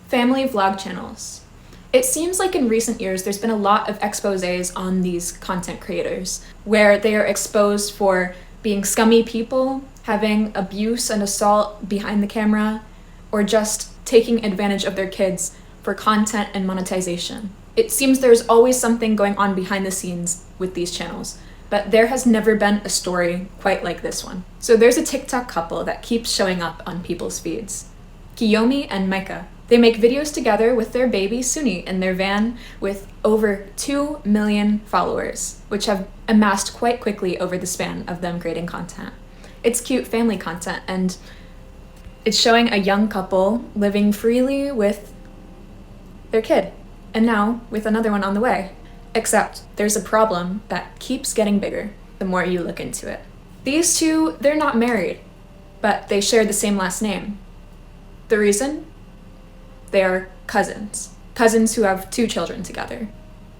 Family vlog channels. It seems like in recent years there's been a lot of exposés on these content creators, where they are exposed for being scummy people, having abuse and assault behind the camera, or just taking advantage of their kids for content and monetization. It seems there's always something going on behind the scenes with these channels, but there has never been a story quite like this one. So there's a TikTok couple that keeps showing up on people's feeds. Kiyomi and Micah. They make videos together with their baby Suni in their van with over 2 million followers, which have amassed quite quickly over the span of them creating content. It's cute family content, and it's showing a young couple living freely with their kid, and now with another one on the way. Except there's a problem that keeps getting bigger the more you look into it. These two, they're not married, but they share the same last name. The reason? They are cousins. Cousins who have 2 children together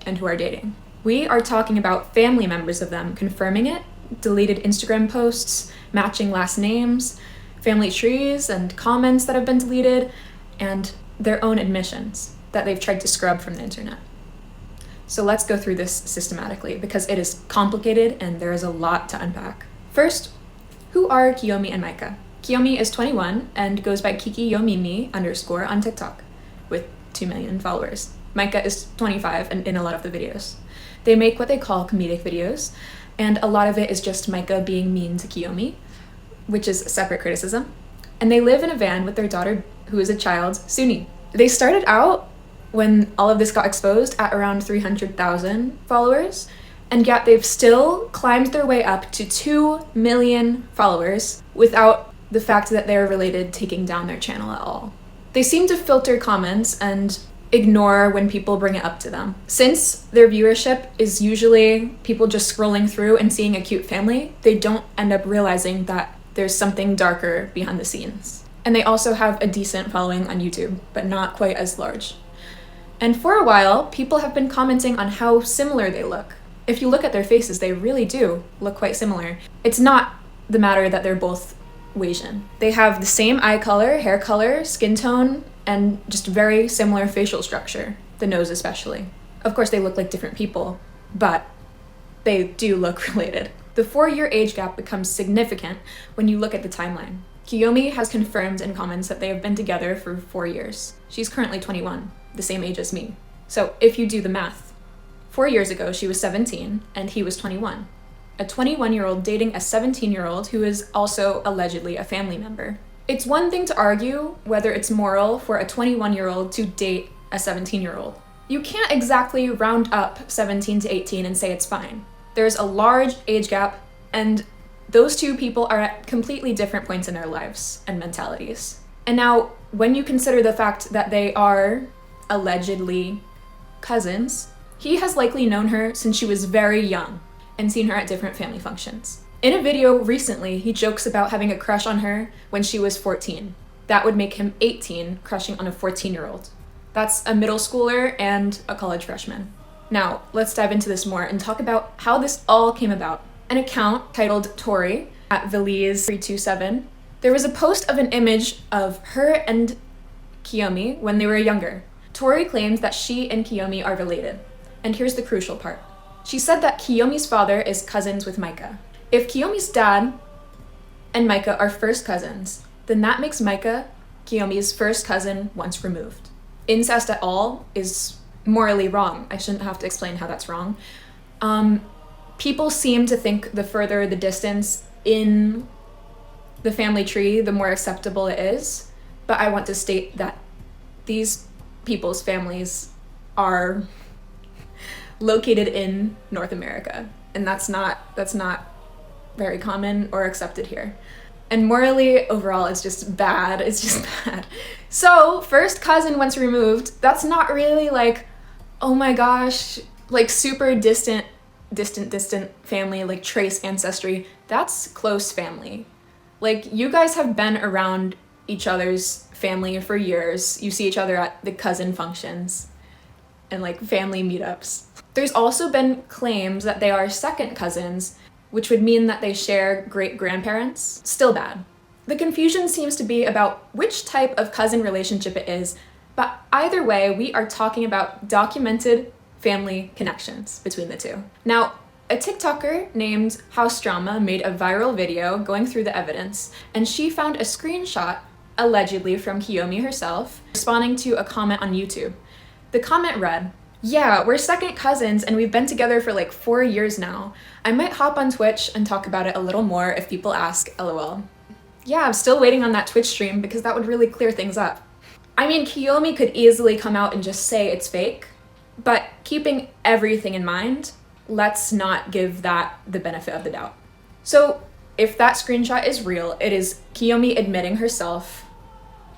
and who are dating. We are talking about family members of them confirming it, deleted Instagram posts, matching last names, family trees and comments that have been deleted, and their own admissions that they've tried to scrub from the internet. So let's go through this systematically because it is complicated and there is a lot to unpack. First, who are Kiyomi and Micah? Kiyomi is 21 and goes by Kiyomi_me_ on TikTok with 2 million followers. Micah is 25 and in a lot of the videos. They make what they call comedic videos, and a lot of it is just Micah being mean to Kiyomi, which is separate criticism. And they live in a van with their daughter, who is a child, Suni. They started out, when all of this got exposed, at around 300,000 followers, and yet they've still climbed their way up to 2 million followers without the fact that they're related taking down their channel at all. They seem to filter comments and ignore when people bring it up to them. Since their viewership is usually people just scrolling through and seeing a cute family, they don't end up realizing that there's something darker behind the scenes. And they also have a decent following on YouTube, but not quite as large. And for a while, people have been commenting on how similar they look. If you look at their faces, they really do look quite similar. It's not the matter that they're both Asian. They have the same eye color, hair color, skin tone, and just very similar facial structure, the nose especially. Of course, they look like different people, but they do look related. The 4-year age gap becomes significant when you look at the timeline. Kiyomi has confirmed in comments that they have been together for 4 years. She's currently 21, the same age as me. So if you do the math, 4 years ago she was 17 and he was 21. A 21-year-old dating a 17-year-old who is also allegedly a family member. It's one thing to argue whether it's moral for a 21-year-old to date a 17-year-old. You can't exactly round up 17 to 18 and say it's fine. There's a large age gap, and those two people are at completely different points in their lives and mentalities. And now, when you consider the fact that they are allegedly cousins, he has likely known her since she was very young and seen her at different family functions. In a video recently, he jokes about having a crush on her when she was 14. That would make him 18, crushing on a 14-year-old. That's a middle schooler and a college freshman. Now, let's dive into this more and talk about how this all came about. An account titled Tori at Veliz327, there was a post of an image of her and Kiyomi when they were younger. Tori claims that she and Kiyomi are related. And here's the crucial part. She said that Kiyomi's father is cousins with Micah. If Kiyomi's dad and Micah are first cousins, then that makes Micah Kiyomi's first cousin once removed. Incest at all is morally wrong. I shouldn't have to explain how that's wrong. People seem to think the further the distance in the family tree, the more acceptable it is. But I want to state that these people's families are located in North America, and that's not very common or accepted here. And morally, overall, it's just bad. It's just bad. So, first cousin once removed, that's not really like, oh my gosh, like super distant family, like trace ancestry. That's close family. Like, you guys have been around each other's family for years. You see each other at the cousin functions and like family meetups. There's also been claims that they are second cousins, which would mean that they share great-grandparents. Still bad. The confusion seems to be about which type of cousin relationship it is But either way, we are talking about documented family connections between the two. Now, a TikToker named House Drama made a viral video going through the evidence, and she found a screenshot, allegedly from Kiyomi herself, responding to a comment on YouTube. The comment read, "Yeah, we're second cousins and we've been together for like 4 years now. I might hop on Twitch and talk about it a little more if people ask, lol." Yeah, I'm still waiting on that Twitch stream because that would really clear things up. I mean, Kiyomi could easily come out and just say it's fake, but keeping everything in mind, let's not give that the benefit of the doubt. So if that screenshot is real, it is Kiyomi admitting herself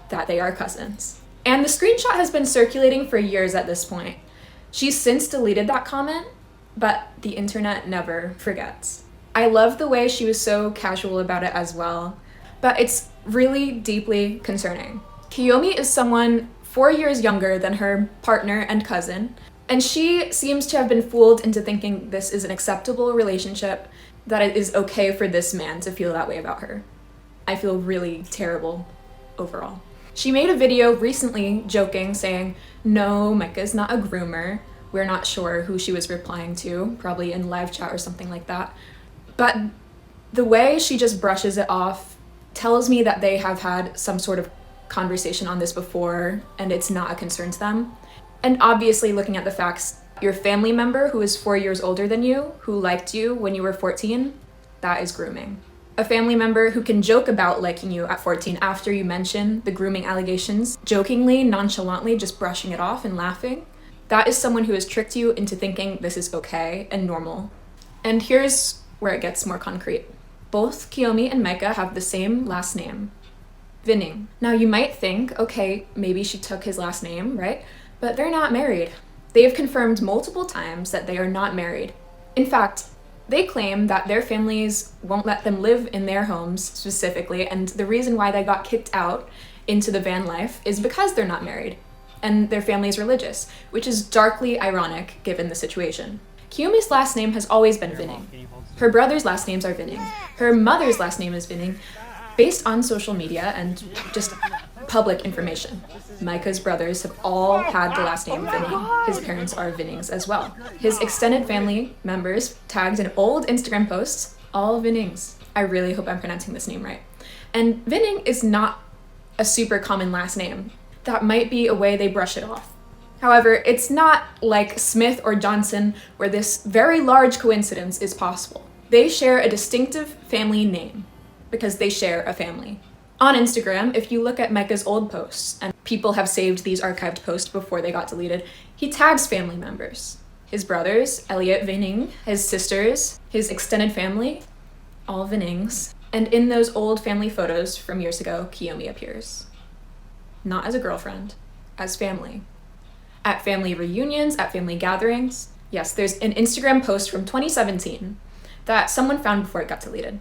that they are cousins. And the screenshot has been circulating for years at this point. She's since deleted that comment, but the internet never forgets. I love the way she was so casual about it as well, but it's really deeply concerning. Kiyomi is someone 4 years younger than her partner and cousin, and she seems to have been fooled into thinking this is an acceptable relationship, that it is okay for this man to feel that way about her. I feel really terrible overall. She made a video recently joking, saying, "No, Micah's not a groomer." We're not sure who she was replying to, probably in live chat or something like that. But the way she just brushes it off tells me that they have had some sort of conversation on this before and it's not a concern to them. And obviously, looking at the facts, your family member who is 4 years older than you, who liked you when you were 14, that is grooming. A family member who can joke about liking you at 14 after you mention the grooming allegations, jokingly, nonchalantly, just brushing it off and laughing, that is someone who has tricked you into thinking this is okay and normal. And here's where it gets more concrete. Both Kiyomi and Micah have the same last name, Vinning. Now you might think, okay, maybe she took his last name, right? But they're not married. They have confirmed multiple times that they are not married. In fact, they claim that their families won't let them live in their homes specifically, and the reason why they got kicked out into the van life is because they're not married, and their family is religious, which is darkly ironic given the situation. Kiyomi's last name has always been Vinning. Her brother's last names are Vinning. Her mother's last name is Vinning, based on social media and just public information. Micah's brothers have all had the last name Vinning. His parents are Vinnings as well. His extended family members tagged in old Instagram posts, all Vinnings. I really hope I'm pronouncing this name right. And Vinning is not a super common last name. That might be a way they brush it off. However, it's not like Smith or Johnson where this very large coincidence is possible. They share a distinctive family name because they share a family. On Instagram, if you look at Micah's old posts, and people have saved these archived posts before they got deleted, he tags family members. His brothers, Elliot Vinning, his sisters, his extended family, all Vinnings. And in those old family photos from years ago, Kiyomi appears. Not as a girlfriend, as family. At family reunions, at family gatherings. Yes, there's an Instagram post from 2017 that someone found before it got deleted.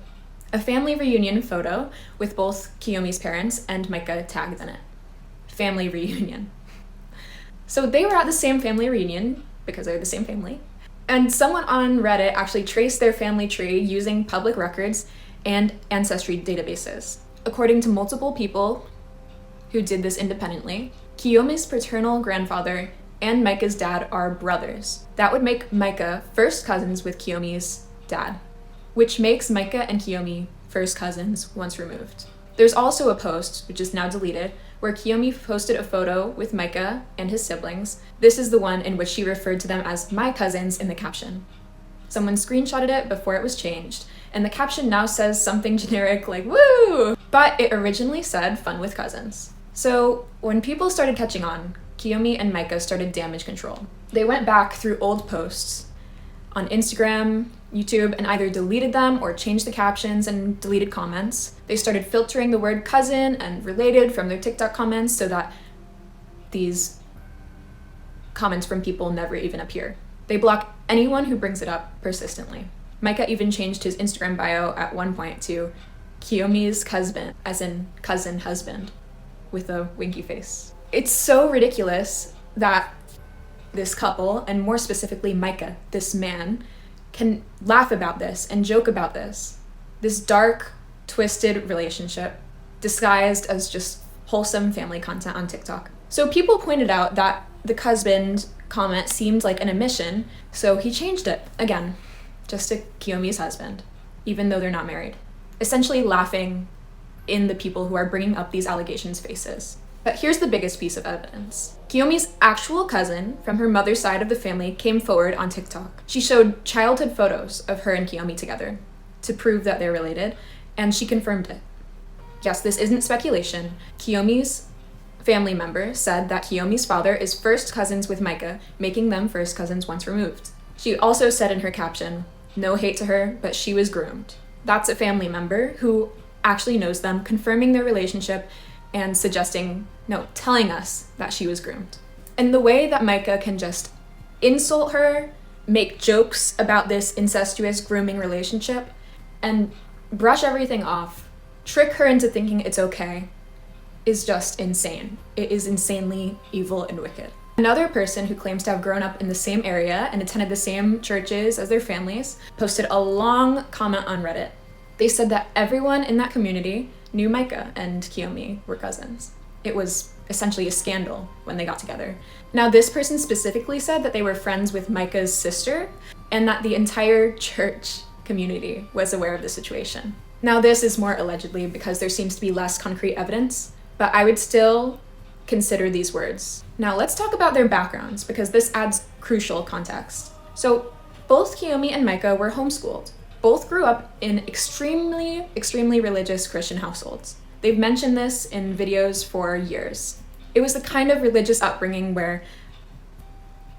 A family reunion photo with both Kiyomi's parents and Micah tagged in it. Family reunion. So they were at the same family reunion because they're the same family. And someone on Reddit actually traced their family tree using public records and ancestry databases. According to multiple people who did this independently, Kiyomi's paternal grandfather and Micah's dad are brothers. That would make Micah first cousins with Kiyomi's dad, which makes Micah and Kiyomi first cousins once removed. There's also a post, which is now deleted, where Kiyomi posted a photo with Micah and his siblings. This is the one in which she referred to them as my cousins in the caption. Someone screenshotted it before it was changed, and the caption now says something generic like, woo! But it originally said fun with cousins. So when people started catching on, Kiyomi and Micah started damage control. They went back through old posts on Instagram, YouTube, and either deleted them or changed the captions and deleted comments. They started filtering the word cousin and related from their TikTok comments so that these comments from people never even appear. They block anyone who brings it up persistently. Micah even changed his Instagram bio at one point to Kiyomi's husband, as in cousin husband, with a winky face. It's so ridiculous that this couple, and more specifically Micah, this man, can laugh about this and joke about this. This dark, twisted relationship disguised as just wholesome family content on TikTok. So people pointed out that the husband comment seemed like an admission, so he changed it again, just to Kiyomi's husband, even though they're not married, essentially laughing in the people who are bringing up these allegations' faces. But here's the biggest piece of evidence. Kiyomi's actual cousin from her mother's side of the family came forward on TikTok. She showed childhood photos of her and Kiyomi together to prove that they're related, and she confirmed it. Yes, this isn't speculation. Kiyomi's family member said that Kiyomi's father is first cousins with Micah, making them first cousins once removed. She also said in her caption, "No hate to her, but she was groomed." That's a family member who actually knows them, confirming their relationship and telling us that she was groomed. And the way that Micah can just insult her, make jokes about this incestuous grooming relationship, and brush everything off, trick her into thinking it's okay, is just insane. It is insanely evil and wicked. Another person who claims to have grown up in the same area and attended the same churches as their families posted a long comment on Reddit. They said that everyone in that community knew Micah and Kiyomi were cousins. It was essentially a scandal when they got together. Now, this person specifically said that they were friends with Micah's sister and that the entire church community was aware of the situation. Now, this is more allegedly because there seems to be less concrete evidence, but I would still consider these words. Now, let's talk about their backgrounds because this adds crucial context. So, both Kiyomi and Micah were homeschooled. Both grew up in extremely religious Christian households. They've mentioned this in videos for years. It was the kind of religious upbringing where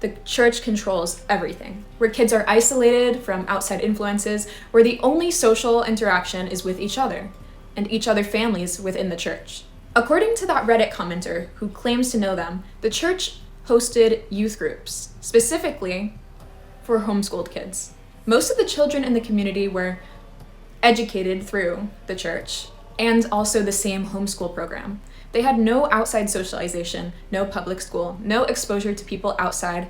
the church controls everything, where kids are isolated from outside influences, where the only social interaction is with each other and each other families within the church. According to that Reddit commenter who claims to know them, the church hosted youth groups, specifically for homeschooled kids. Most of the children in the community were educated through the church and also the same homeschool program. They had no outside socialization, no public school, no exposure to people outside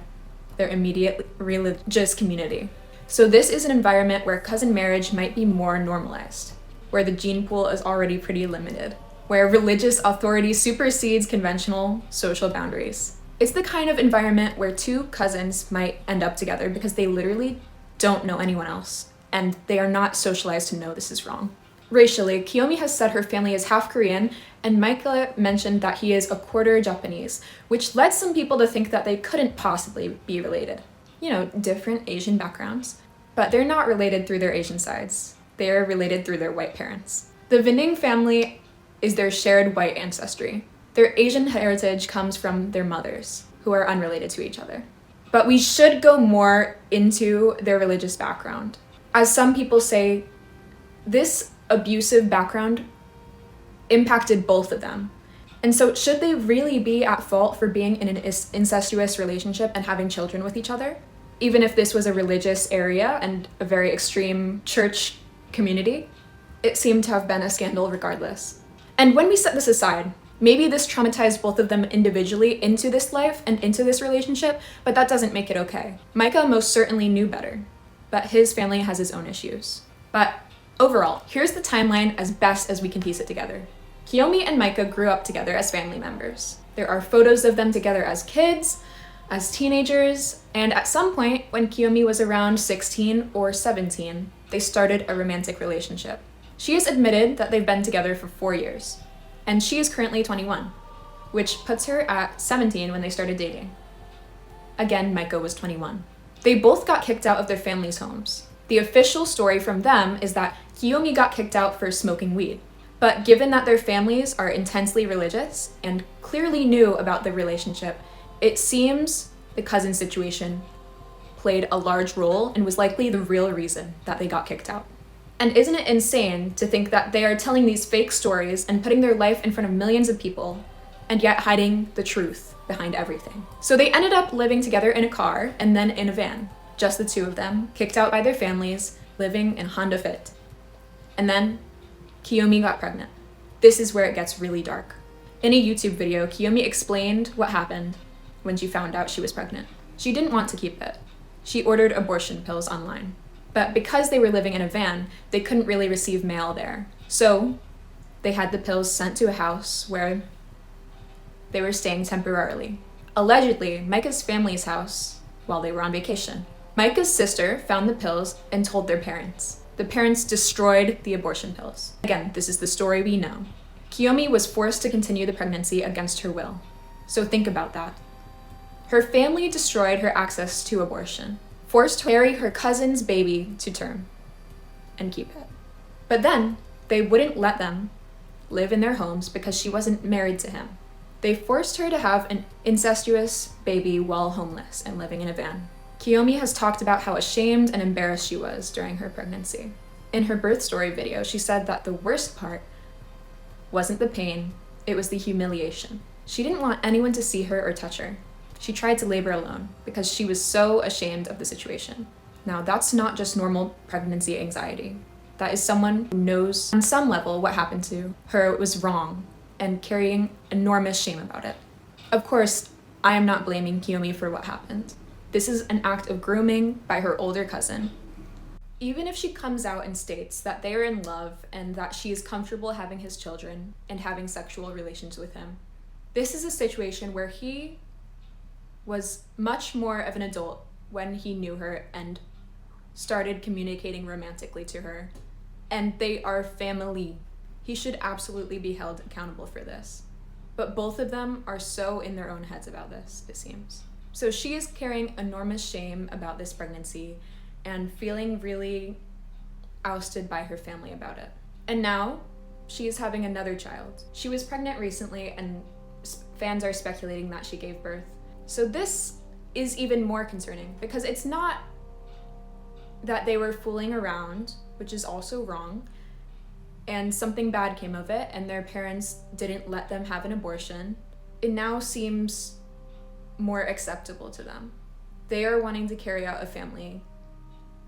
their immediate religious community. So this is an environment where cousin marriage might be more normalized, where the gene pool is already pretty limited, where religious authority supersedes conventional social boundaries. It's the kind of environment where two cousins might end up together because they literally don't know anyone else, and they are not socialized to know this is wrong. Racially, Kiyomi has said her family is half Korean, and Micah mentioned that he is a quarter Japanese, which led some people to think that they couldn't possibly be related. Different Asian backgrounds, but they're not related through their Asian sides. They are related through their white parents. The Vinding family is their shared white ancestry. Their Asian heritage comes from their mothers, who are unrelated to each other. But we should go more into their religious background. As some people say, this abusive background impacted both of them. And so should they really be at fault for being in an incestuous relationship and having children with each other? Even if this was a religious area and a very extreme church community, it seemed to have been a scandal regardless. And when we set this aside, maybe this traumatized both of them individually into this life and into this relationship, but that doesn't make it okay. Micah most certainly knew better, but his family has his own issues. But overall, here's the timeline as best as we can piece it together. Kiyomi and Micah grew up together as family members. There are photos of them together as kids, as teenagers, and at some point, when Kiyomi was around 16 or 17, they started a romantic relationship. She has admitted that they've been together for 4 years, and she is currently 21, which puts her at 17 when they started dating. Again, Micah was 21. They both got kicked out of their families' homes. The official story from them is that Kiyomi got kicked out for smoking weed. But given that their families are intensely religious and clearly knew about the relationship, it seems the cousin situation played a large role and was likely the real reason that they got kicked out. And isn't it insane to think that they are telling these fake stories and putting their life in front of millions of people, and yet hiding the truth behind everything? So they ended up living together in a car and then in a van, just the two of them, kicked out by their families, living in Honda Fit. And then Kiyomi got pregnant. This is where it gets really dark. In a YouTube video, Kiyomi explained what happened when she found out she was pregnant. She didn't want to keep it. She ordered abortion pills online. But because they were living in a van, they couldn't really receive mail there. So they had the pills sent to a house where They were staying temporarily. Allegedly, Micah's family's house while they were on vacation. Micah's sister found the pills and told their parents. The parents destroyed the abortion pills. Again, this is the story we know. Kiyomi was forced to continue the pregnancy against her will. So think about that. Her family destroyed her access to abortion, forced her to carry her cousin's baby to term and keep it. But then they wouldn't let them live in their homes because she wasn't married to him. They forced her to have an incestuous baby while homeless and living in a van. Kiyomi has talked about how ashamed and embarrassed she was during her pregnancy. In her birth story video, she said that the worst part wasn't the pain, it was the humiliation. She didn't want anyone to see her or touch her. She tried to labor alone because she was so ashamed of the situation. Now, that's not just normal pregnancy anxiety. That is someone who knows on some level what happened to her was wrong and carrying enormous shame about it. Of course, I am not blaming Kiyomi for what happened. This is an act of grooming by her older cousin. Even if she comes out and states that they are in love and that she is comfortable having his children and having sexual relations with him, this is a situation where he was much more of an adult when he knew her and started communicating romantically to her. And they are family. He should absolutely be held accountable for this. But both of them are so in their own heads about this, it seems. So she is carrying enormous shame about this pregnancy and feeling really ousted by her family about it. And now she is having another child. She was pregnant recently and fans are speculating that she gave birth. So this is even more concerning because it's not that they were fooling around, which is also wrong, and something bad came of it and their parents didn't let them have an abortion. It now seems more acceptable to them. They are wanting to carry out a family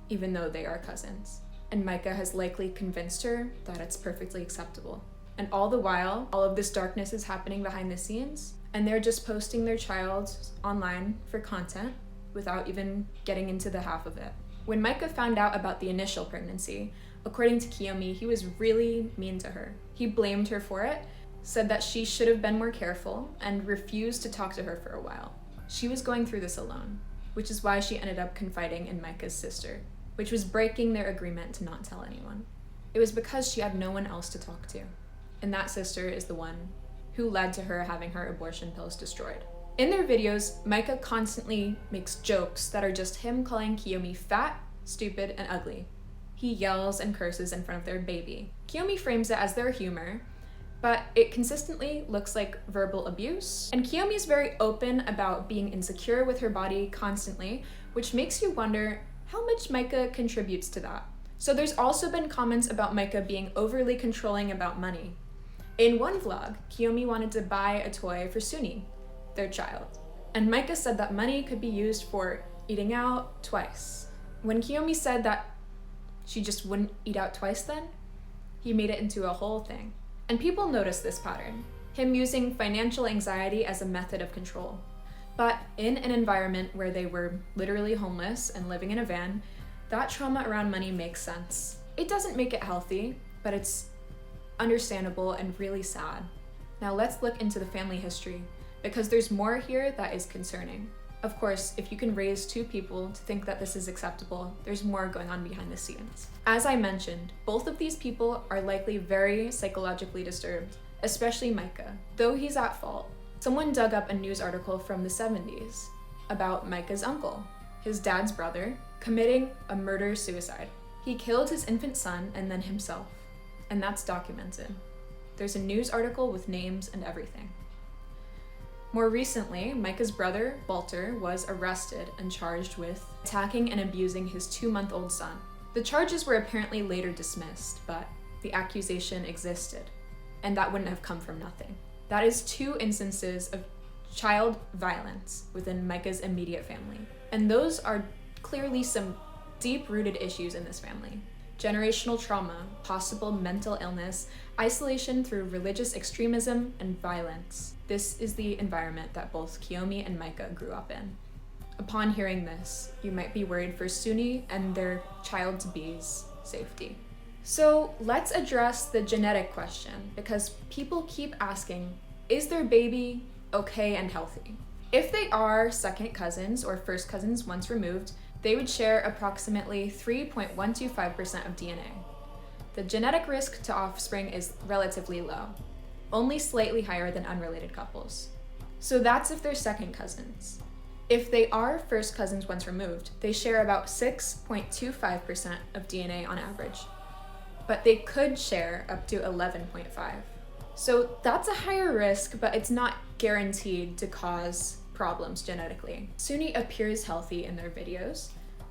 even though they are cousins. And Micah has likely convinced her that it's perfectly acceptable. And all the while, all of this darkness is happening behind the scenes, and they're just posting their child online for content without even getting into the half of it. When Micah found out about the initial pregnancy, according to Kiyomi, he was really mean to her. He blamed her for it, said that she should have been more careful, and refused to talk to her for a while. She was going through this alone, which is why she ended up confiding in Micah's sister, which was breaking their agreement to not tell anyone. It was because she had no one else to talk to, and that sister is the one who led to her having her abortion pills destroyed. In their videos, Micah constantly makes jokes that are just him calling Kiyomi fat, stupid, and ugly. He yells and curses in front of their baby. Kiyomi frames it as their humor, but it consistently looks like verbal abuse. And Kiyomi is very open about being insecure with her body constantly, which makes you wonder how much Micah contributes to that. So there's also been comments about Micah being overly controlling about money. In one vlog, Kiyomi wanted to buy a toy for Suni, their child, and Micah said that money could be used for eating out twice. When Kiyomi said that she just wouldn't eat out twice then, he made it into a whole thing. And people noticed this pattern, him using financial anxiety as a method of control. But in an environment where they were literally homeless and living in a van, that trauma around money makes sense. It doesn't make it healthy, but it's understandable and really sad. Now let's look into the family history, because there's more here that is concerning. Of course, if you can raise two people to think that this is acceptable, there's more going on behind the scenes. As I mentioned, both of these people are likely very psychologically disturbed, especially Micah, though he's at fault. Someone dug up a news article from the 70s about Micah's uncle, his dad's brother, committing a murder-suicide. He killed his infant son and then himself, and that's documented. There's a news article with names and everything. More recently, Micah's brother, Walter, was arrested and charged with attacking and abusing his 2-month-old son. The charges were apparently later dismissed, but the accusation existed, and that wouldn't have come from nothing. That is 2 instances of child violence within Micah's immediate family, and those are clearly some deep-rooted issues in this family. Generational trauma, possible mental illness, isolation through religious extremism, and violence. This is the environment that both Kiyomi and Micah grew up in. Upon hearing this, you might be worried for Suni and their child-to-be's safety. So let's address the genetic question, because people keep asking, is their baby okay and healthy. If they are second cousins or first cousins once removed, they would share approximately 3.125% of DNA. The genetic risk to offspring is relatively low, only slightly higher than unrelated couples. So that's if they're second cousins. If they are first cousins once removed, they share about 6.25% of DNA on average, but they could share up to 11.5. So that's a higher risk, but it's not guaranteed to cause problems genetically. Suni appears healthy in their videos.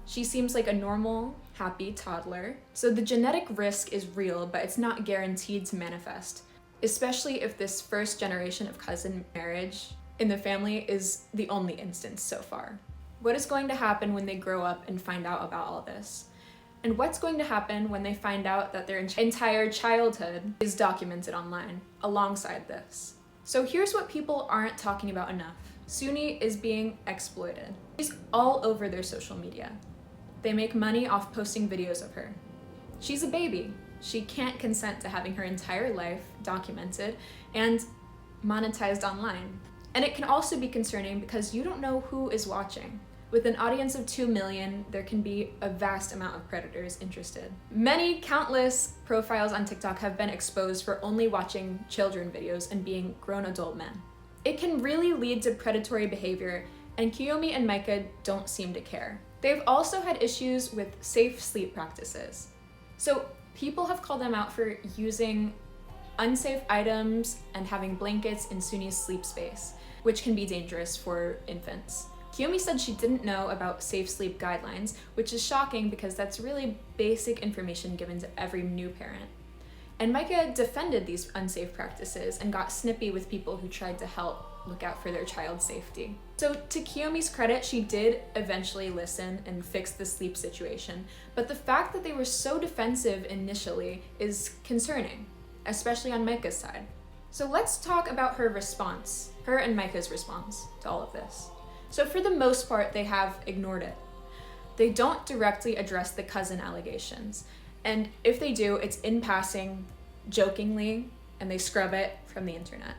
She seems like a normal, happy toddler. So the genetic risk is real, but it's not guaranteed to manifest, especially if this first generation of cousin marriage in the family is the only instance so far. What is going to happen when they grow up and find out about all this? And what's going to happen when they find out that their entire childhood is documented online alongside this? So here's what people aren't talking about enough. Suni is being exploited. She's all over their social media. They make money off posting videos of her. She's a baby. She can't consent to having her entire life documented and monetized online. And it can also be concerning because you don't know who is watching. With an audience of 2 million, there can be a vast amount of predators interested. Many countless profiles on TikTok have been exposed for only watching children videos and being grown adult men. It can really lead to predatory behavior, and Kiyomi and Micah don't seem to care. They've also had issues with safe sleep practices. So people have called them out for using unsafe items and having blankets in Suni's sleep space, which can be dangerous for infants. Kiyomi said she didn't know about safe sleep guidelines, which is shocking because that's really basic information given to every new parent. And Micah defended these unsafe practices and got snippy with people who tried to help look out for their child's safety. So to Kiyomi's credit, she did eventually listen and fix the sleep situation, but the fact that they were so defensive initially is concerning, especially on Micah's side. So let's talk about her and Micah's response to all of this. So for the most part, they have ignored it. They don't directly address the cousin allegations. And if they do, it's in passing, jokingly, and they scrub it from the internet.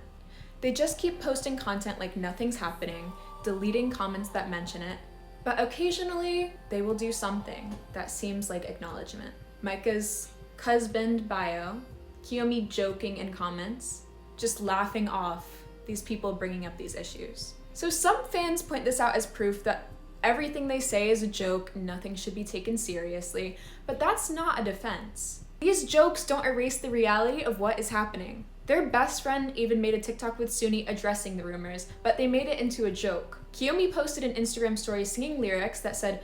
They just keep posting content like nothing's happening, deleting comments that mention it, but occasionally they will do something that seems like acknowledgement. Micah's husband bio, Kiyomi joking in comments, just laughing off these people bringing up these issues. So some fans point this out as proof that everything they say is a joke, nothing should be taken seriously, but that's not a defense. These jokes don't erase the reality of what is happening. Their best friend even made a TikTok with Suni addressing the rumors, but they made it into a joke. Kiyomi posted an Instagram story singing lyrics that said,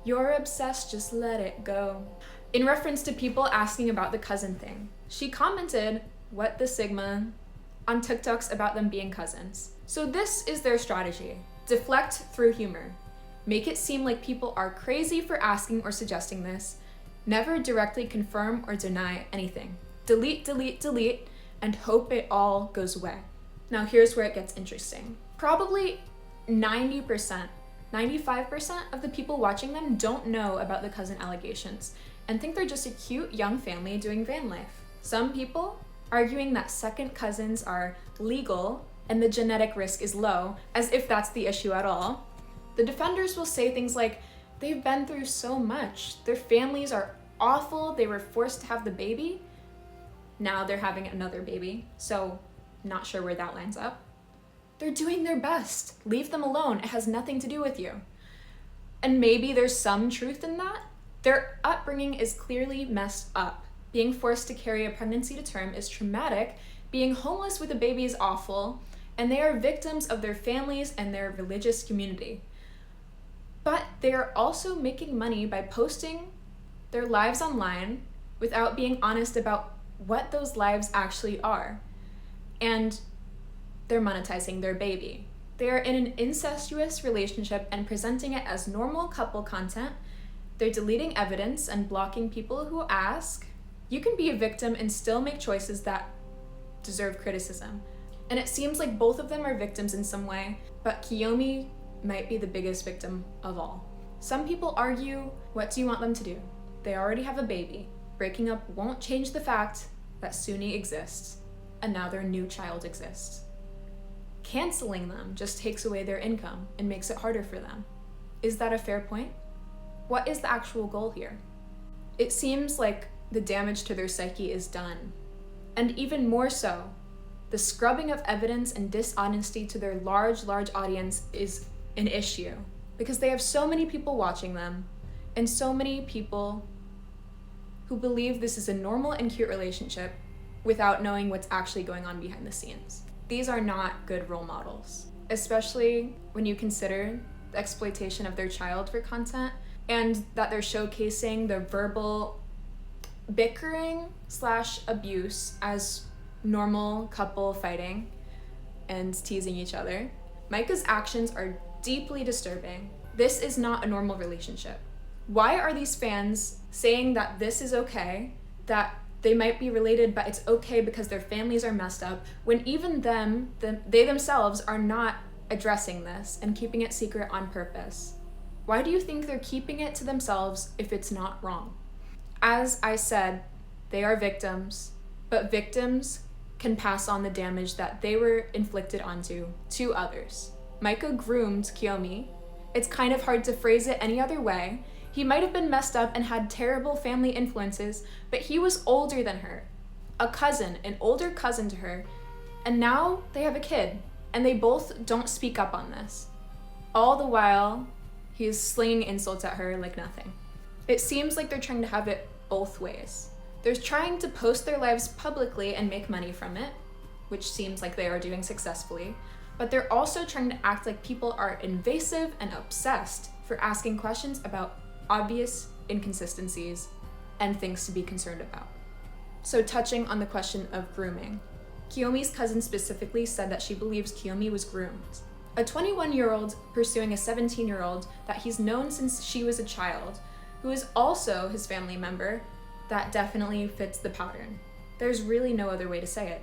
"You're obsessed, just let it go," in reference to people asking about the cousin thing. She commented, "What the Sigma?" on TikToks about them being cousins. So this is their strategy. Deflect through humor. Make it seem like people are crazy for asking or suggesting this. Never directly confirm or deny anything. Delete, delete, delete, and hope it all goes away. Now here's where it gets interesting. Probably 90%, 95% of the people watching them don't know about the cousin allegations and think they're just a cute young family doing van life. Some people arguing that second cousins are legal and the genetic risk is low, as if that's the issue at all. The defenders will say things like, they've been through so much, their families are awful, they were forced to have the baby, now they're having another baby, so not sure where that lines up. They're doing their best, leave them alone, it has nothing to do with you. And maybe there's some truth in that. Their upbringing is clearly messed up. Being forced to carry a pregnancy to term is traumatic, being homeless with a baby is awful, and they are victims of their families and their religious community. But they are also making money by posting their lives online without being honest about what those lives actually are. And they're monetizing their baby. They are in an incestuous relationship and presenting it as normal couple content. They're deleting evidence and blocking people who ask. You can be a victim and still make choices that deserve criticism. And it seems like both of them are victims in some way, but Kiyomi might be the biggest victim of all. Some people argue, what do you want them to do? They already have a baby. Breaking up won't change the fact that Suni exists, and now their new child exists. Canceling them just takes away their income and makes it harder for them. Is that a fair point? What is the actual goal here? It seems like the damage to their psyche is done. And even more so, the scrubbing of evidence and dishonesty to their large audience is an issue because they have so many people watching them and so many people who believe this is a normal and cute relationship without knowing what's actually going on behind the scenes. These are not good role models, especially when you consider the exploitation of their child for content and that they're showcasing the verbal bickering / abuse as normal couple fighting and teasing each other. Micah's actions are deeply disturbing. This is not a normal relationship. Why are these fans saying that this is okay, that they might be related, but it's okay because their families are messed up, when even they themselves are not addressing this and keeping it secret on purpose? Why do you think they're keeping it to themselves if it's not wrong? As I said, they are victims, but victims can pass on the damage that they were inflicted onto to others. Micah groomed Kiyomi. It's kind of hard to phrase it any other way. He might have been messed up and had terrible family influences, but he was older than her. An older cousin to her, and now they have a kid, and they both don't speak up on this. All the while, he is slinging insults at her like nothing. It seems like they're trying to have it both ways. They're trying to post their lives publicly and make money from it, which seems like they are doing successfully, but they're also trying to act like people are invasive and obsessed for asking questions about obvious inconsistencies and things to be concerned about. So touching on the question of grooming, Kiyomi's cousin specifically said that she believes Kiyomi was groomed. A 21-year-old pursuing a 17-year-old that he's known since she was a child, who is also his family member, that definitely fits the pattern. There's really no other way to say it.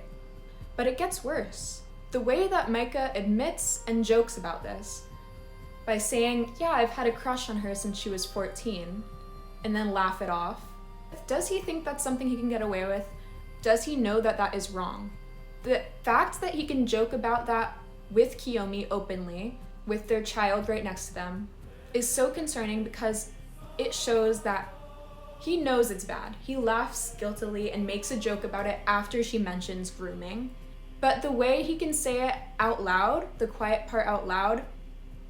But it gets worse. The way that Micah admits and jokes about this, by saying, yeah, I've had a crush on her since she was 14, and then laugh it off. Does he think that's something he can get away with? Does he know that that is wrong? The fact that he can joke about that with Kiyomi openly, with their child right next to them, is so concerning because it shows that he knows it's bad. He laughs guiltily and makes a joke about it after she mentions grooming. But the way he can say it out loud, the quiet part out loud,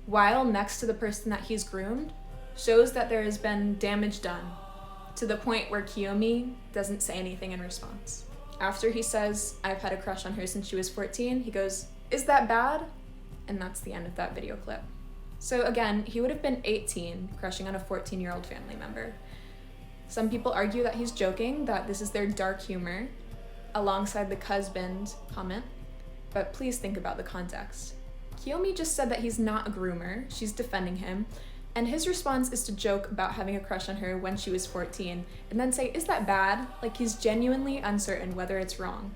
while next to the person that he's groomed, shows that there has been damage done, to the point where Kiyomi doesn't say anything in response. After he says, I've had a crush on her since she was 14, he goes, is that bad? And that's the end of that video clip. So again, he would have been 18, crushing on a 14-year-old family member. Some people argue that he's joking, that this is their dark humor, alongside the husband comment, but please think about the context. Kiyomi just said that he's not a groomer, she's defending him, and his response is to joke about having a crush on her when she was 14, and then say, is that bad? Like he's genuinely uncertain whether it's wrong.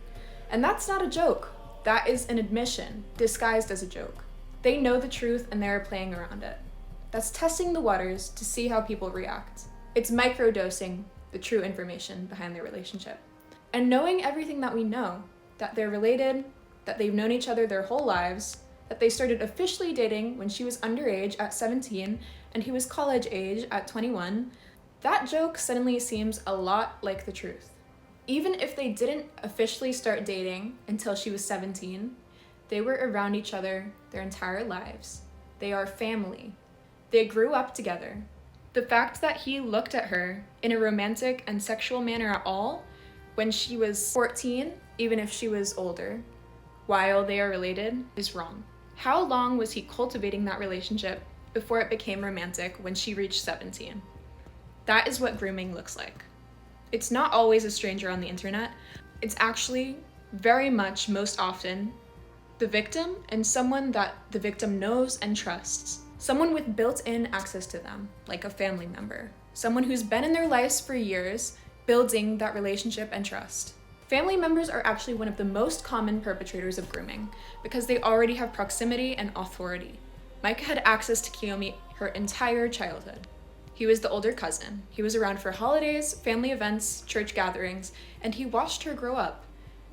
And that's not a joke. That is an admission, disguised as a joke. They know the truth and they're playing around it. That's testing the waters to see how people react. It's microdosing the true information behind their relationship. And knowing everything that we know, that they're related, that they've known each other their whole lives, that they started officially dating when she was underage at 17 and he was college age at 21, that joke suddenly seems a lot like the truth. Even if they didn't officially start dating until she was 17, they were around each other their entire lives. They are family. They grew up together. The fact that he looked at her in a romantic and sexual manner at all when she was 14, even if she was older, while they are related, is wrong. How long was he cultivating that relationship before it became romantic when she reached 17? That is what grooming looks like. It's not always a stranger on the internet. It's actually very much most often the victim and someone that the victim knows and trusts. Someone with built-in access to them, like a family member. Someone who's been in their lives for years, building that relationship and trust. Family members are actually one of the most common perpetrators of grooming because they already have proximity and authority. Micah had access to Kiyomi her entire childhood. He was the older cousin. He was around for holidays, family events, church gatherings, and he watched her grow up.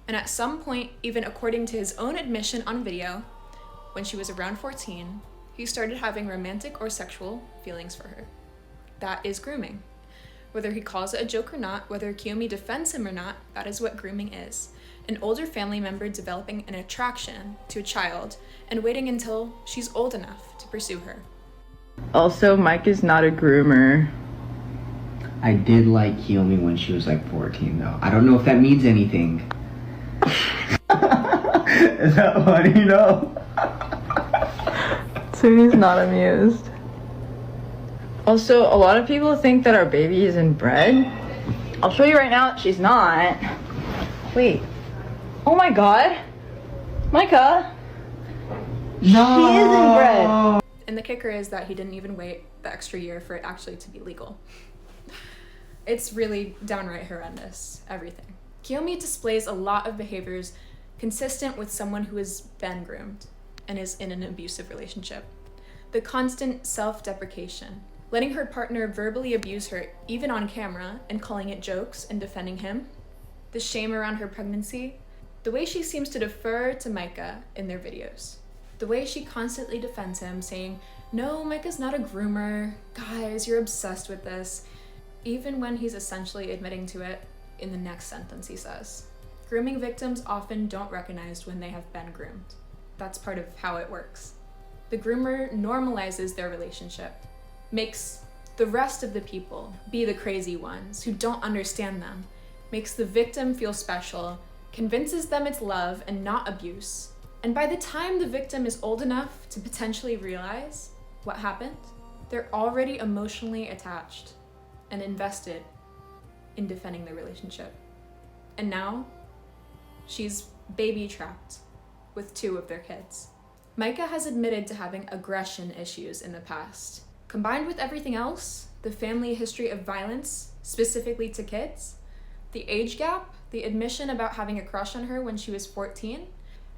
And at some point, even according to his own admission on video, when she was around 14, he started having romantic or sexual feelings for her. That is grooming. Whether he calls it a joke or not, whether Kiyomi defends him or not, that is what grooming is. An older family member developing an attraction to a child and waiting until she's old enough to pursue her. Also, Mike is not a groomer. I did like Kiyomi when she was like 14 though. I don't know if that means anything. Is that funny though? So he's not amused. Also, a lot of people think that our baby is inbred. I'll show you right now that she's not. Wait. Oh my god. Micah. No. She is inbred. And the kicker is that he didn't even wait the extra year for it actually to be legal. It's really downright horrendous, everything. Kiyomi displays a lot of behaviors consistent with someone who has been groomed and is in an abusive relationship. The constant self-deprecation, letting her partner verbally abuse her even on camera and calling it jokes and defending him, the shame around her pregnancy, the way she seems to defer to Micah in their videos, the way she constantly defends him, saying, "No, Micah's not a groomer. Guys, you're obsessed with this," even when he's essentially admitting to it in the next sentence he says. Grooming victims often don't recognize when they have been groomed. That's part of how it works. The groomer normalizes their relationship, makes the rest of the people be the crazy ones who don't understand them, makes the victim feel special, convinces them it's love and not abuse. And by the time the victim is old enough to potentially realize what happened, they're already emotionally attached and invested in defending the relationship. And now, she's baby trapped with 2 of their kids. Micah has admitted to having aggression issues in the past. Combined with everything else, the family history of violence, specifically to kids, the age gap, the admission about having a crush on her when she was 14,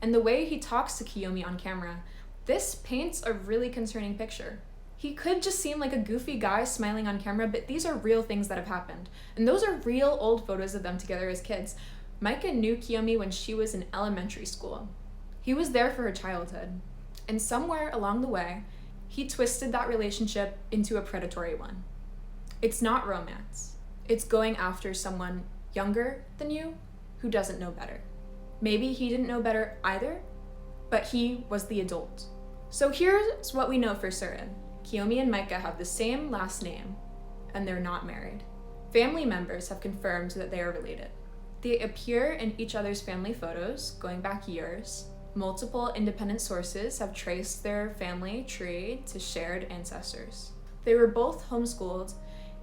and the way he talks to Kiyomi on camera, this paints a really concerning picture. He could just seem like a goofy guy smiling on camera, but these are real things that have happened. And those are real old photos of them together as kids. Micah knew Kiyomi when she was in elementary school. He was there for her childhood. And somewhere along the way, he twisted that relationship into a predatory one. It's not romance. It's going after someone younger than you who doesn't know better. Maybe he didn't know better either, but he was the adult. So here's what we know for certain. Kiyomi and Micah have the same last name, and they're not married. Family members have confirmed that they are related. They appear in each other's family photos, going back years. Multiple independent sources have traced their family tree to shared ancestors. They were both homeschooled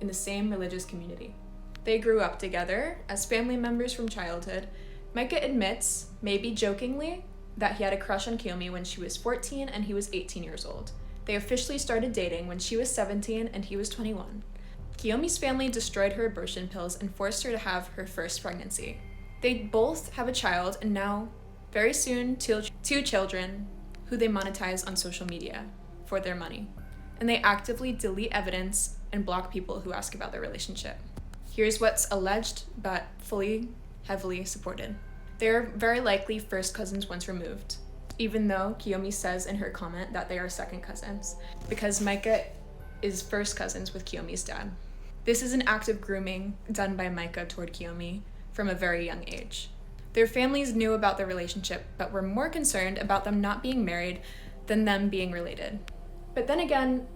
in the same religious community. They grew up together as family members from childhood. Micah admits, maybe jokingly, that he had a crush on Kiyomi when she was 14 and he was 18 years old. They officially started dating when she was 17 and he was 21. Kiyomi's family destroyed her abortion pills and forced her to have her first pregnancy. They both have a child and now, very soon, 2 children who they monetize on social media for their money. And they actively delete evidence and block people who ask about their relationship. Here's what's alleged but fully, heavily supported. They're very likely first cousins once removed, even though Kiyomi says in her comment that they are second cousins, because Micah is first cousins with Kiyomi's dad. This is an act of grooming done by Micah toward Kiyomi from a very young age. Their families knew about their relationship, but were more concerned about them not being married than them being related. But then again,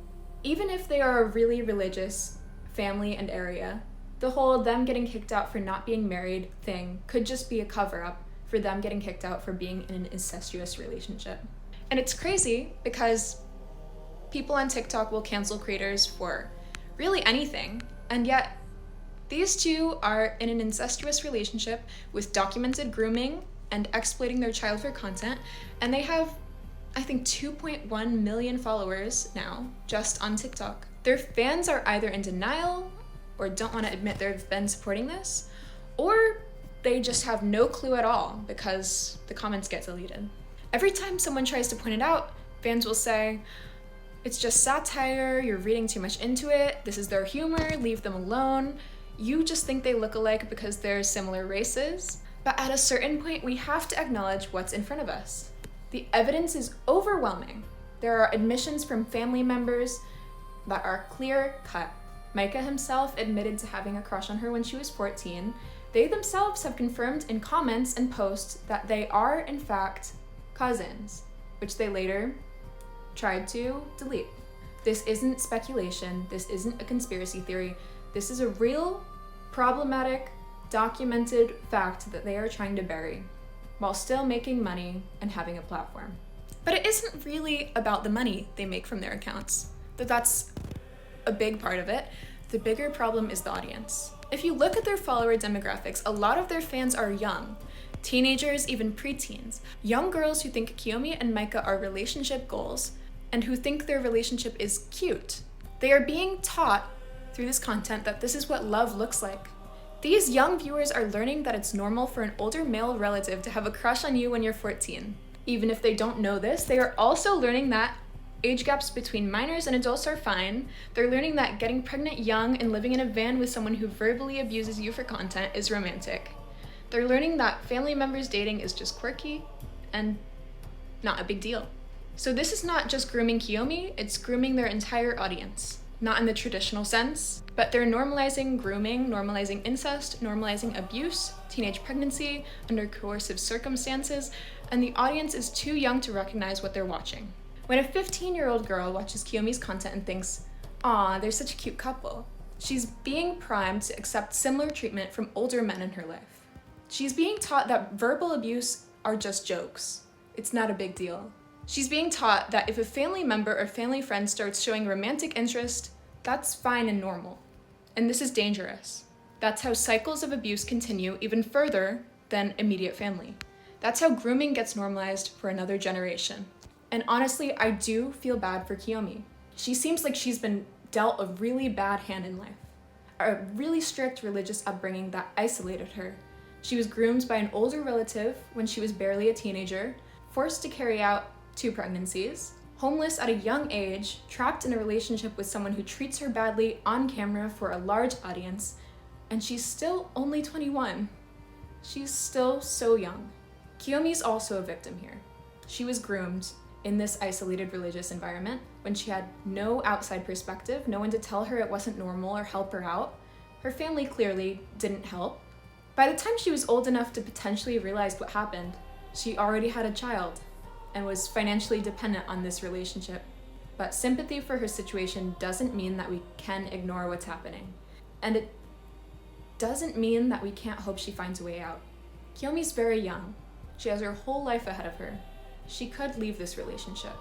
even if they are a really religious family and area, the whole them getting kicked out for not being married thing could just be a cover-up for them getting kicked out for being in an incestuous relationship. And it's crazy because people on TikTok will cancel creators for really anything, and yet these 2 are in an incestuous relationship with documented grooming and exploiting their child for content, and they have, I think, 2.1 million followers now just on TikTok. Their fans are either in denial or don't want to admit they've been supporting this, or they just have no clue at all because the comments get deleted. Every time someone tries to point it out, fans will say, "It's just satire, you're reading too much into it, this is their humor, leave them alone. You just think they look alike because they're similar races." But at a certain point, we have to acknowledge what's in front of us. The evidence is overwhelming. There are admissions from family members that are clear-cut. Micah himself admitted to having a crush on her when she was 14. They themselves have confirmed in comments and posts that they are, in fact, cousins, which they later tried to delete. This isn't speculation. This isn't a conspiracy theory. This is a real, problematic, documented fact that they are trying to bury while still making money and having a platform. But it isn't really about the money they make from their accounts. That's a big part of it. The bigger problem is the audience. If you look at their follower demographics, a lot of their fans are young. Teenagers, even preteens. Young girls who think Kiyomi and Micah are relationship goals and who think their relationship is cute. They are being taught through this content that this is what love looks like. These young viewers are learning that it's normal for an older male relative to have a crush on you when you're 14. Even if they don't know this, they are also learning that age gaps between minors and adults are fine. They're learning that getting pregnant young and living in a van with someone who verbally abuses you for content is romantic. They're learning that family members dating is just quirky and not a big deal. So this is not just grooming Kiyomi, it's grooming their entire audience. Not in the traditional sense, but they're normalizing grooming, normalizing incest, normalizing abuse, teenage pregnancy, under coercive circumstances, and the audience is too young to recognize what they're watching. When a 15-year-old girl watches Kiyomi's content and thinks, "Aw, they're such a cute couple," she's being primed to accept similar treatment from older men in her life. She's being taught that verbal abuse are just jokes. It's not a big deal. She's being taught that if a family member or family friend starts showing romantic interest, that's fine and normal. And this is dangerous. That's how cycles of abuse continue even further than immediate family. That's how grooming gets normalized for another generation. And honestly, I do feel bad for Kiyomi. She seems like she's been dealt a really bad hand in life. A really strict religious upbringing that isolated her. She was groomed by an older relative when she was barely a teenager, forced to carry out 2 pregnancies, homeless at a young age, trapped in a relationship with someone who treats her badly on camera for a large audience, and she's still only 21. She's still so young. Kiyomi's also a victim here. She was groomed in this isolated religious environment when she had no outside perspective, no one to tell her it wasn't normal or help her out. Her family clearly didn't help. By the time she was old enough to potentially realize what happened, she already had a child and was financially dependent on this relationship. But sympathy for her situation doesn't mean that we can ignore what's happening. And it doesn't mean that we can't hope she finds a way out. Kiyomi's very young. She has her whole life ahead of her. She could leave this relationship,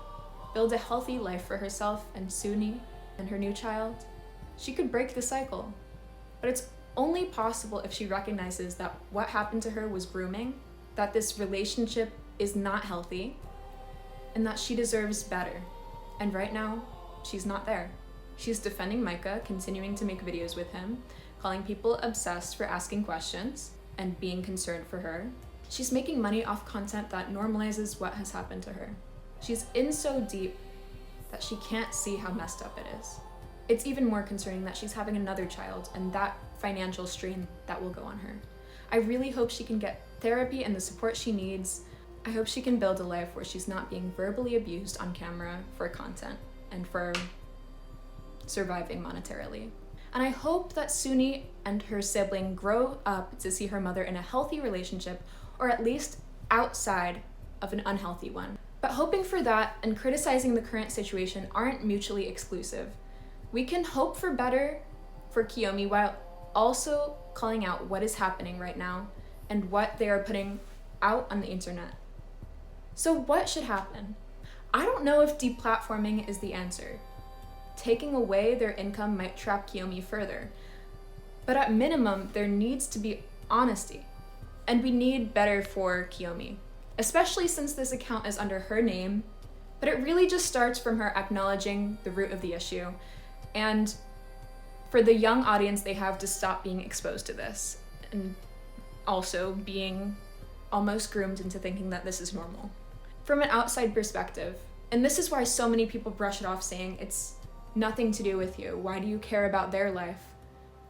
build a healthy life for herself and Suni and her new child. She could break the cycle. But it's only possible if she recognizes that what happened to her was grooming, that this relationship is not healthy, and that she deserves better. And right now, she's not there. She's defending Micah, continuing to make videos with him, calling people obsessed for asking questions and being concerned for her. She's making money off content that normalizes what has happened to her. She's in so deep that she can't see how messed up it is. It's even more concerning that she's having another child and that financial strain that will go on her. I really hope she can get therapy and the support she needs. I hope she can build a life where she's not being verbally abused on camera for content and for surviving monetarily. And I hope that Suni and her sibling grow up to see her mother in a healthy relationship, or at least outside of an unhealthy one. But hoping for that and criticizing the current situation aren't mutually exclusive. We can hope for better for Kiyomi while also calling out what is happening right now and what they are putting out on the internet. So what should happen? I don't know if deplatforming is the answer. Taking away their income might trap Kiyomi further. But at minimum, there needs to be honesty. And we need better for Kiyomi, especially since this account is under her name. But it really just starts from her acknowledging the root of the issue. And for the young audience they have to stop being exposed to this and also being almost groomed into thinking that this is normal. From an outside perspective, and this is why so many people brush it off saying it's nothing to do with you, why do you care about their life?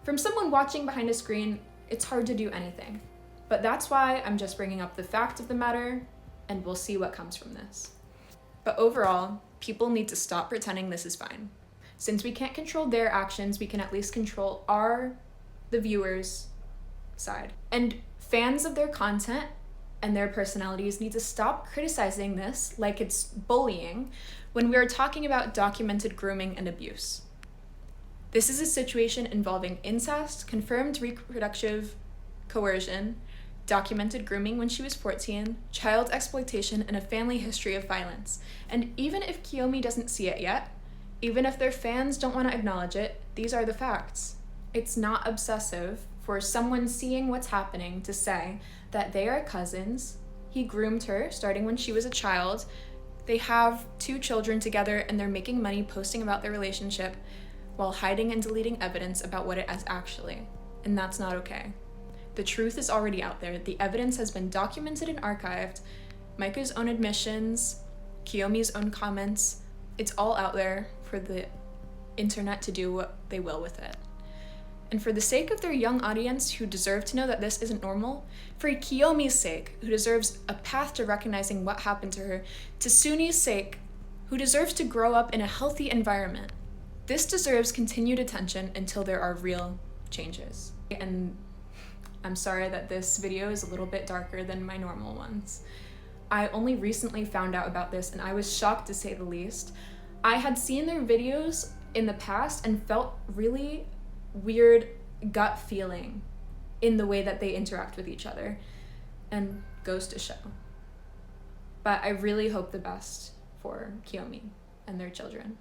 From someone watching behind a screen, it's hard to do anything. But that's why I'm just bringing up the fact of the matter and we'll see what comes from this. But overall, people need to stop pretending this is fine. Since we can't control their actions, we can at least control the viewers' side. And fans of their content and their personalities need to stop criticizing this like it's bullying when we are talking about documented grooming and abuse. This is a situation involving incest, confirmed reproductive coercion, documented grooming when she was 14, child exploitation, and a family history of violence. And even if Kiyomi doesn't see it yet, even if their fans don't want to acknowledge it, these are the facts. It's not obsessive for someone seeing what's happening to say that they are cousins, he groomed her starting when she was a child, they have 2 children together, and they're making money posting about their relationship while hiding and deleting evidence about what it is actually. And that's not okay. The truth is already out there. The evidence has been documented and archived. Micah's own admissions, Kiyomi's own comments, it's all out there for the internet to do what they will with it. And for the sake of their young audience who deserve to know that this isn't normal, for Kiyomi's sake, who deserves a path to recognizing what happened to her, to Suni's sake, who deserves to grow up in a healthy environment, this deserves continued attention until there are real changes. And I'm sorry that this video is a little bit darker than my normal ones. I only recently found out about this and I was shocked to say the least. I had seen their videos in the past and felt really weird gut feeling in the way that they interact with each other, and goes to show. But I really hope the best for Kiyomi and their children.